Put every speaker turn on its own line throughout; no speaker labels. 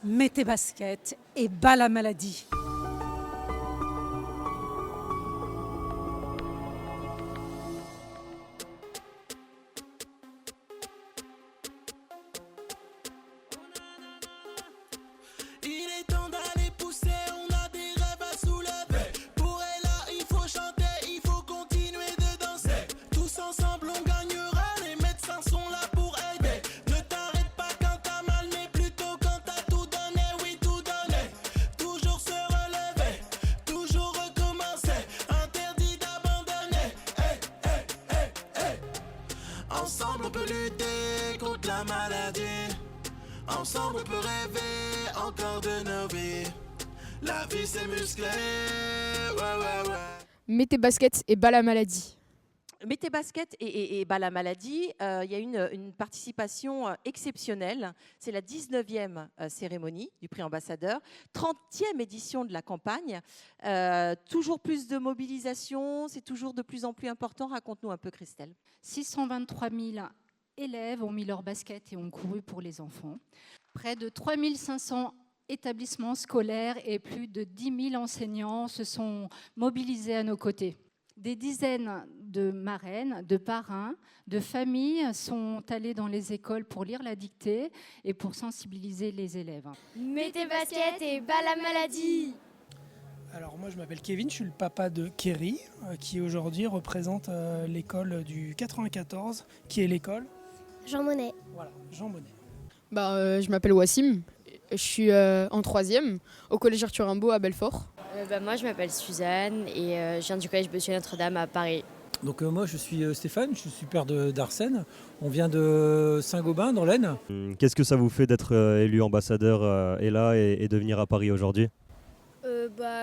Mets tes baskets et bats la maladie.
Il est temps d'aller pousser, on a des rêves à soulever. Pour Ella, il faut chanter, il faut continuer de danser. Tous ensemble, on gagnera, les médecins sont là pour aider. Ne t'arrête pas quand t'as mal, mais plutôt quand t'as tout donné, oui tout donné. Toujours se relever, toujours recommencer. Interdit d'abandonner, hey, hey, hey, hey. Ensemble, on peut lutter contre la maladie. Ensemble on peut rêver encore de nos vies. La vie c'est musclé, ouais.
Mets tes baskets et bats la maladie.
Mets tes baskets et bats la maladie. Il y a une participation exceptionnelle. C'est la 19e cérémonie du prix ambassadeur, 30e édition de la campagne. Toujours plus de mobilisation, c'est toujours de plus en plus important. Raconte-nous un peu, Christelle.
623 000 élèves ont mis leurs baskets et ont couru pour les enfants. Près de 3 500 établissements scolaires et plus de 10 000 enseignants se sont mobilisés à nos côtés. Des dizaines de marraines, de parrains, de familles sont allés dans les écoles pour lire la dictée et pour sensibiliser les élèves.
Mets tes baskets et bats la maladie.
Alors moi je m'appelle Kevin, je suis le papa de Kerry qui aujourd'hui représente l'école du 94 qui est l'école
Jean Monnet.
voilà, Jean Monnet.
Je m'appelle Wassim, je suis en 3e au collège Arthur Rimbaud à Belfort.
Moi, je m'appelle Suzanne et je viens du collège Monsieur Notre-Dame à Paris.
Donc moi je suis Stéphane, je suis père d'Arsène. On vient de Saint-Gobain dans l'Aisne.
Qu'est-ce que ça vous fait d'être élu ambassadeur et de venir à Paris aujourd'hui ?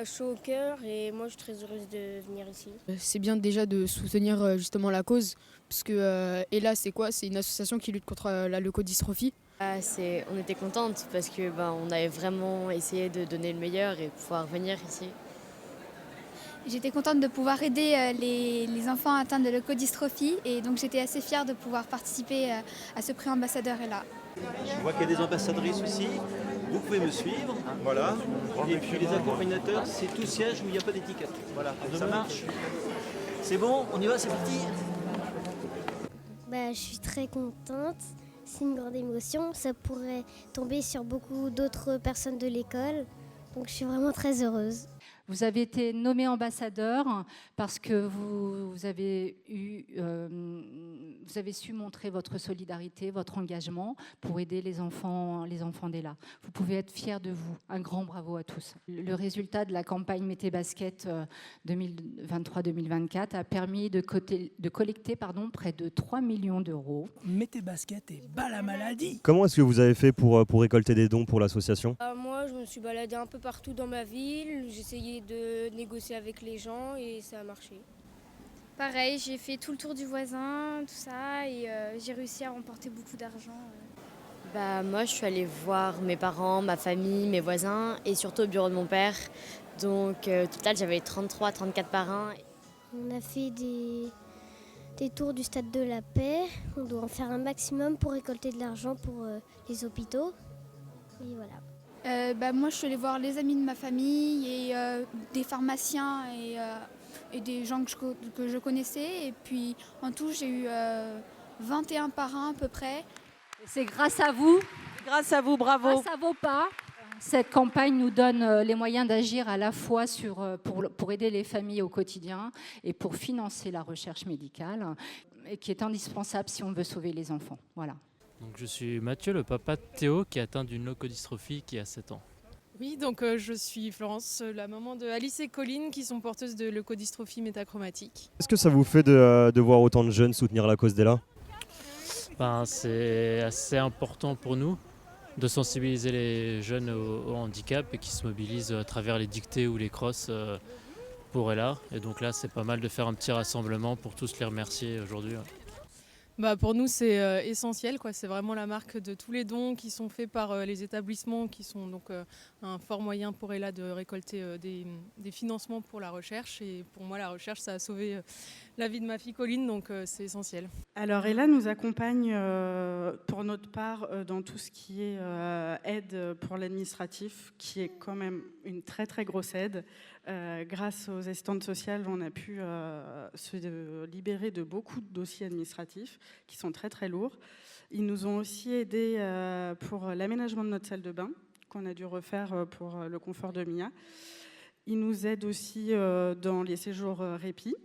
Chaud au cœur et moi je suis très heureuse de venir ici.
C'est bien déjà de soutenir justement la cause, parce que Ella c'est quoi ? C'est une association qui lutte contre la leucodystrophie.
On était contente parce que on avait vraiment essayé de donner le meilleur et pouvoir venir ici.
J'étais contente de pouvoir aider les enfants atteints de leucodystrophie et donc j'étais assez fière de pouvoir participer à ce prix ambassadeur Ella.
Je vois qu'il y a des ambassadrices aussi. Vous pouvez me suivre, voilà. Et puis les accompagnateurs, c'est tout siège où il n'y a pas d'étiquette. Voilà, ça marche. C'est bon, on y va, c'est parti.
Je suis très contente, c'est une grande émotion. Ça pourrait tomber sur beaucoup d'autres personnes de l'école, donc je suis vraiment très heureuse.
Vous avez été nommé ambassadeur parce que vous avez su montrer votre solidarité, votre engagement pour aider les enfants d'Ella. Vous pouvez être fiers de vous. Un grand bravo à tous. Le résultat de la campagne Mets tes baskets 2023-2024 a permis de collecter près de 3 millions d'euros.
Mets tes baskets et bats la maladie.
Comment est-ce que vous avez fait pour récolter des dons pour l'association ?
Moi je me suis baladée un peu partout dans ma ville, j'essayais de négocier avec les gens et ça a marché. Pareil, j'ai fait tout le tour du voisin, tout ça, et j'ai réussi à remporter beaucoup d'argent.
Moi, je suis allée voir mes parents, ma famille, mes voisins et surtout au bureau de mon père. Donc, au total, j'avais 34 parrains.
On a fait des tours du Stade de la Paix. On doit en faire un maximum pour récolter de l'argent pour les hôpitaux. Et voilà. Moi, je suis allée voir les amis de ma famille et des pharmaciens et des gens que je connaissais. Et puis, en tout, j'ai eu 21 parrains à peu près.
C'est grâce à vous,
Bravo.
grâce à vos pas. Cette campagne nous donne les moyens d'agir à la fois pour aider les familles au quotidien et pour financer la recherche médicale, et qui est indispensable si on veut sauver les enfants. Voilà.
Donc je suis Mathieu, le papa de Théo, qui est atteint d'une leucodystrophie qui a 7 ans.
Oui, donc je suis Florence, la maman de Alice et Colline, qui sont porteuses de leucodystrophie métachromatique.
Est-ce que ça vous fait de voir autant de jeunes soutenir la cause d'Ella ?
C'est assez important pour nous de sensibiliser les jeunes au handicap et qui se mobilisent à travers les dictées ou les crosses pour Ella. Et donc là, c'est pas mal de faire un petit rassemblement pour tous les remercier aujourd'hui.
Pour nous, c'est essentiel, quoi. C'est vraiment la marque de tous les dons qui sont faits par les établissements, qui sont donc un fort moyen pour Ella de récolter des financements pour la recherche. Et pour moi, la recherche, ça a sauvé la vie de ma fille Colline, donc c'est essentiel.
Alors Ella nous accompagne pour notre part dans tout ce qui est aide pour l'administratif, qui est quand même une très très grosse aide. Grâce aux assistantes sociales, on a pu se libérer de beaucoup de dossiers administratifs qui sont très très lourds. Ils nous ont aussi aidés pour l'aménagement de notre salle de bain, qu'on a dû refaire pour le confort de Mia. Ils nous aident aussi dans les séjours répit.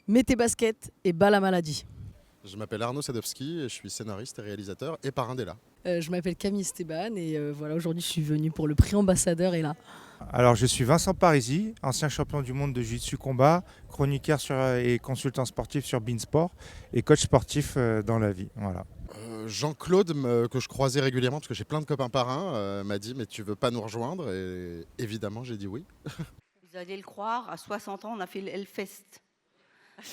Mets tes baskets et bats la maladie.
Je m'appelle Arnaud Sadowski et je suis scénariste et réalisateur et parrain d'Ella.
Je m'appelle Camille Esteban et voilà, aujourd'hui je suis venue pour le prix ambassadeur Ella.
Alors je suis Vincent Parisi, ancien champion du monde de jiu-jitsu combat, chroniqueur et consultant sportif sur Beansport et coach sportif dans la vie. Voilà.
Jean-Claude, que je croisais régulièrement parce que j'ai plein de copains parrains, m'a dit mais tu veux pas nous rejoindre? Et évidemment j'ai dit oui.
Vous allez le croire, à 60 ans on a fait le Hellfest.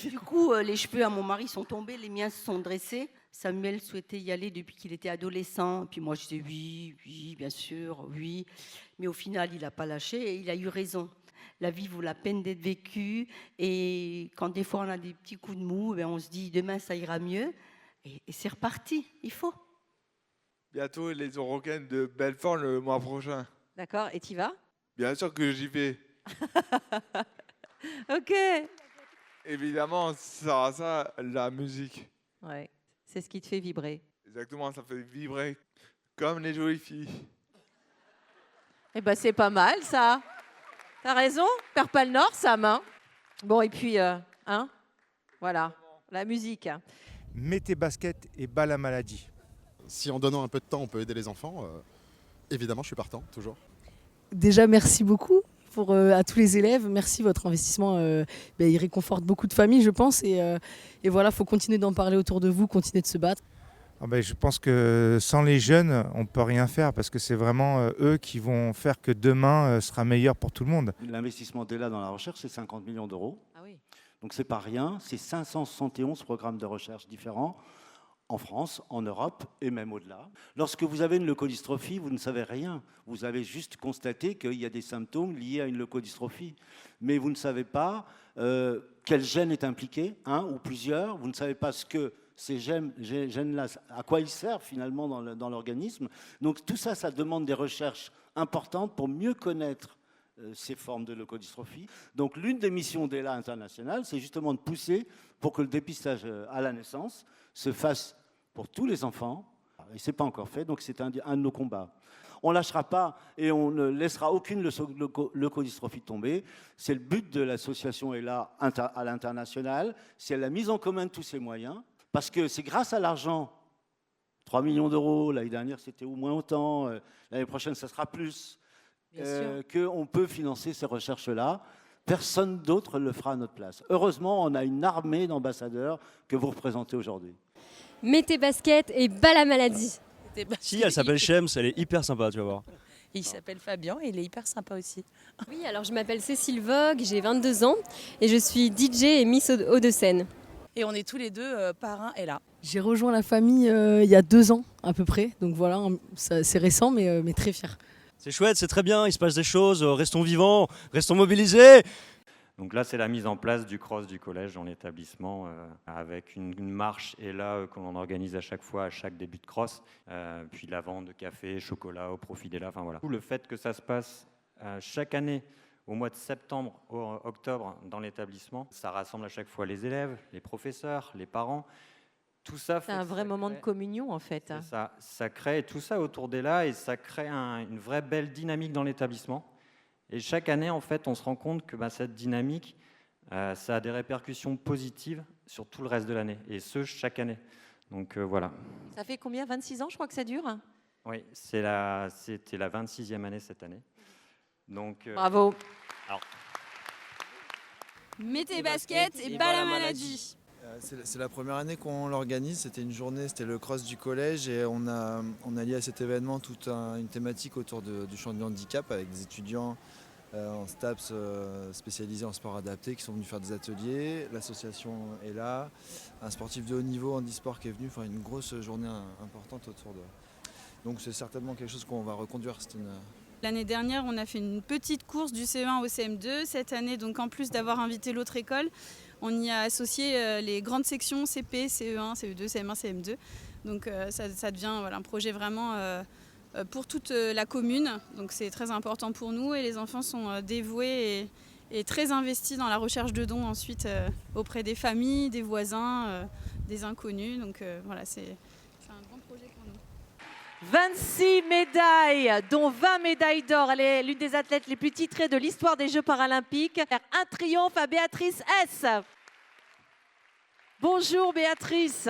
Du coup, les cheveux à mon mari sont tombés, les miens se sont dressés. Samuel souhaitait y aller depuis qu'il était adolescent. Puis moi, je disais oui, bien sûr, oui. Mais au final, il n'a pas lâché et il a eu raison. La vie vaut la peine d'être vécue. Et quand des fois, on a des petits coups de mou, on se dit demain, ça ira mieux. Et c'est reparti, il faut.
Bientôt, les Eurocaines de Belfort le mois prochain.
D'accord, et t'y vas?
Bien sûr que j'y vais.
Ok.
Évidemment, ça sera ça, la musique.
Ouais, c'est ce qui te fait vibrer.
Exactement, ça fait vibrer comme les jolies filles.
Eh ben, c'est pas mal, ça. T'as raison, perds pas le nord, Sam. Hein. Bon, et puis, voilà, la musique.
Mets tes baskets et bats la maladie.
Si en donnant un peu de temps, on peut aider les enfants, évidemment, je suis partant, toujours.
Déjà, merci beaucoup à tous les élèves. Merci, votre investissement, il réconforte beaucoup de familles, je pense. Et voilà, il faut continuer d'en parler autour de vous, continuer de se battre.
Je pense que sans les jeunes, on ne peut rien faire parce que c'est vraiment eux qui vont faire que demain sera meilleur pour tout le monde.
L'investissement d'Ella dans la recherche, c'est 50 millions d'euros.
Ah oui.
Donc c'est pas rien, c'est 571 programmes de recherche différents en France, en Europe et même au-delà. Lorsque vous avez une leukodystrophie, vous ne savez rien. Vous avez juste constaté qu'il y a des symptômes liés à une leukodystrophie. Mais vous ne savez pas quel gène est impliqué, un ou plusieurs. Vous ne savez pas ce que ces gènes-là, à quoi ils servent finalement dans l'organisme. Donc tout ça, ça demande des recherches importantes pour mieux connaître ces formes de leukodystrophie. Donc l'une des missions d'Ella International, c'est justement de pousser pour que le dépistage à la naissance se fasse pour tous les enfants. Et ce n'est pas encore fait, donc c'est un de nos combats. On ne lâchera pas et on ne laissera aucune leukodystrophie tomber. C'est le but de l'association Ella à l'international. C'est la mise en commun de tous ces moyens. Parce que c'est grâce à l'argent, 3 millions d'euros, l'année dernière c'était au moins autant, l'année prochaine ça sera plus, qu'on peut financer ces recherches-là. Personne d'autre le fera à notre place. Heureusement, on a une armée d'ambassadeurs que vous représentez aujourd'hui.
Mets tes baskets et bats la maladie.
Si, elle s'appelle Shems, elle est hyper sympa, tu vas voir.
Il s'appelle Fabien et il est hyper sympa aussi.
Oui, alors je m'appelle Cécile Vogue, j'ai 22 ans et je suis DJ et Miss Hauts-de-Seine.
Et on est tous les deux parrains Ella.
J'ai rejoint la famille il y a 2 ans à peu près, donc voilà, c'est récent mais très fier.
C'est chouette, c'est très bien, il se passe des choses, restons vivants, restons mobilisés.
Donc là, c'est la mise en place du cross du collège dans l'établissement avec une marche et là qu'on organise à chaque fois, à chaque début de cross, puis la vente de café, chocolat au profit d'Ella, enfin voilà. Le fait que ça se passe chaque année au mois de septembre, octobre dans l'établissement, ça rassemble à chaque fois les élèves, les professeurs, les parents. Tout ça
c'est un vrai moment de communion en fait.
Ça crée tout ça autour d'Ella et ça crée une vraie belle dynamique dans l'établissement. Et chaque année, en fait, on se rend compte que cette dynamique, ça a des répercussions positives sur tout le reste de l'année, et ce, chaque année. Donc voilà.
Ça fait combien? 26 ans, je crois que ça dure?
Oui, c'était la 26e année cette année. Donc,
bravo.
Alors,
mets tes baskets et bats la maladie.
C'est la première année qu'on l'organise, c'était une journée, c'était le cross du collège et on a lié à cet événement toute une thématique autour du champ du handicap avec des étudiants en STAPS spécialisés en sport adapté qui sont venus faire des ateliers. L'association est là, un sportif de haut niveau handisport qui est venu faire une grosse journée importante autour de... Donc c'est certainement quelque chose qu'on va reconduire.
L'année dernière, on a fait une petite course du CE1 au CM2. Cette année, donc en plus d'avoir invité l'autre école, On y a associé les grandes sections CP, CE1, CE2, CM1, CM2. Donc ça devient un projet vraiment pour toute la commune. Donc c'est très important pour nous et les enfants sont dévoués et très investis dans la recherche de dons ensuite auprès des familles, des voisins, des inconnus. Donc voilà, c'est un grand projet pour nous.
26 médailles, dont 20 médailles d'or. Elle est l'une des athlètes les plus titrées de l'histoire des Jeux paralympiques. Un triomphe à Béatrice S. Bonjour Béatrice.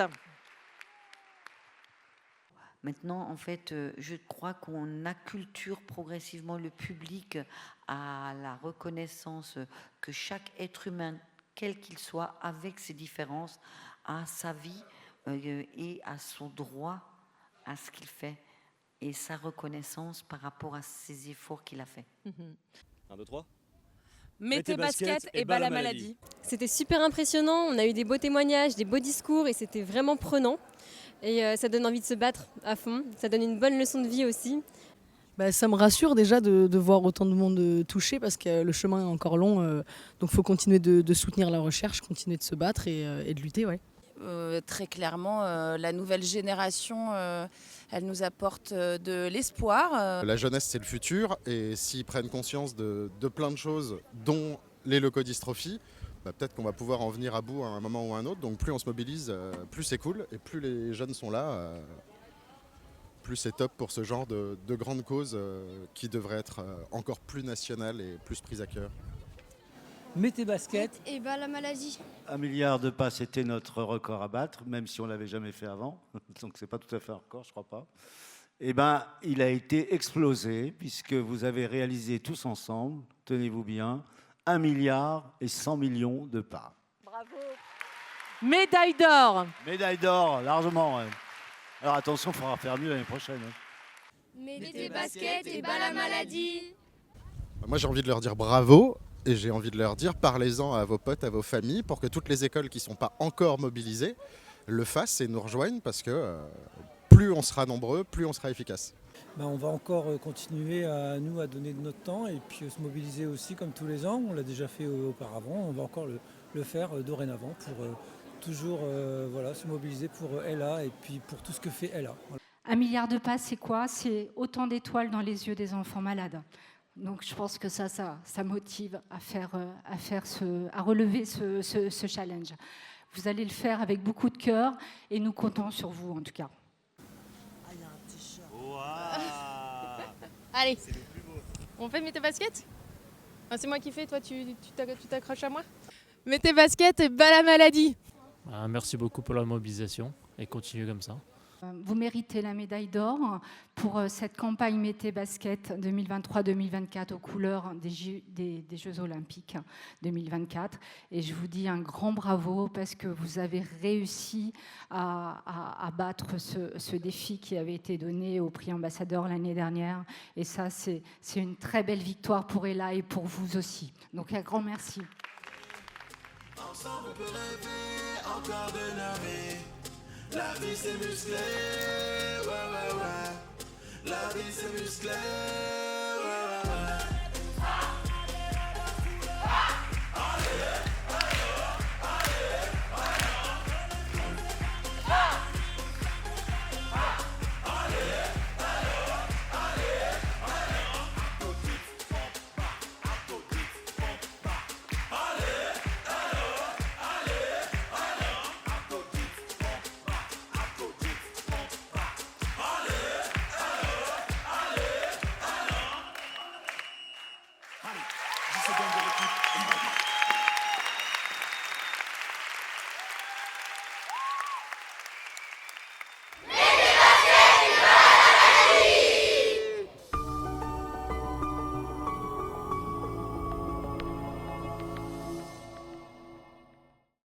Maintenant, en fait, je crois qu'on acculture progressivement le public à la reconnaissance que chaque être humain, quel qu'il soit, avec ses différences, a sa vie et a son droit à ce qu'il fait et sa reconnaissance par rapport à ses efforts qu'il a fait.
1, 2, 3.
Mettez basket et bas la maladie.
C'était super impressionnant, on a eu des beaux témoignages, des beaux discours et c'était vraiment prenant. Et ça donne envie de se battre à fond, ça donne une bonne leçon de vie aussi.
Ça me rassure déjà de voir autant de monde touché parce que le chemin est encore long. Donc il faut continuer de soutenir la recherche, continuer de se battre et de lutter. Ouais.
Très clairement, la nouvelle génération, elle nous apporte de l'espoir.
La jeunesse, c'est le futur, et s'ils prennent conscience de plein de choses, dont les leucodystrophies, peut-être qu'on va pouvoir en venir à bout à un moment ou à un autre. Donc plus on se mobilise, plus c'est cool, et plus les jeunes sont là, plus c'est top pour ce genre de grandes causes qui devraient être encore plus nationales et plus prises à cœur.
Mettez basket
et bas la maladie.
1 milliard de pas, c'était notre record à battre, même si on ne l'avait jamais fait avant. Donc c'est pas tout à fait un record, je crois pas. Il a été explosé, puisque vous avez réalisé tous ensemble, tenez-vous bien, 1 milliard et 100 millions de pas.
Bravo. Médaille d'or.
Médaille d'or, largement. Ouais. Alors attention, il faudra faire mieux l'année prochaine.
Mettez basket et bas la maladie.
Moi j'ai envie de leur dire bravo. Et j'ai envie de leur dire, parlez-en à vos potes, à vos familles, pour que toutes les écoles qui ne sont pas encore mobilisées le fassent et nous rejoignent, parce que plus on sera nombreux, plus on sera efficace.
On va encore continuer à donner de notre temps et puis se mobiliser aussi comme tous les ans. On l'a déjà fait auparavant, on va encore le faire dorénavant pour toujours se mobiliser pour Ella et puis pour tout ce que fait Ella.
1 milliard de pas, c'est quoi? C'est autant d'étoiles dans les yeux des enfants malades. Donc je pense que ça motive à relever ce challenge. Vous allez le faire avec beaucoup de cœur et nous comptons sur vous en tout cas.
Il y a un t-shirt. Wow. Allez, c'est le plus beau. On fait Mettez basket? C'est moi qui fais, toi tu t'accroches à moi? Mettez basket et bas la maladie.
Merci beaucoup pour la mobilisation et continuez comme ça.
Vous méritez la médaille d'or pour cette campagne Mettez Basket 2023-2024 aux couleurs des Jeux Olympiques 2024. Et je vous dis un grand bravo parce que vous avez réussi à battre ce défi qui avait été donné au prix ambassadeur l'année dernière. Et ça, c'est une très belle victoire pour Ella et pour vous aussi. Donc un grand merci.
Ensemble on peut rêver encore de nommer. La vie c'est musclé, ouais. La vie c'est musclé.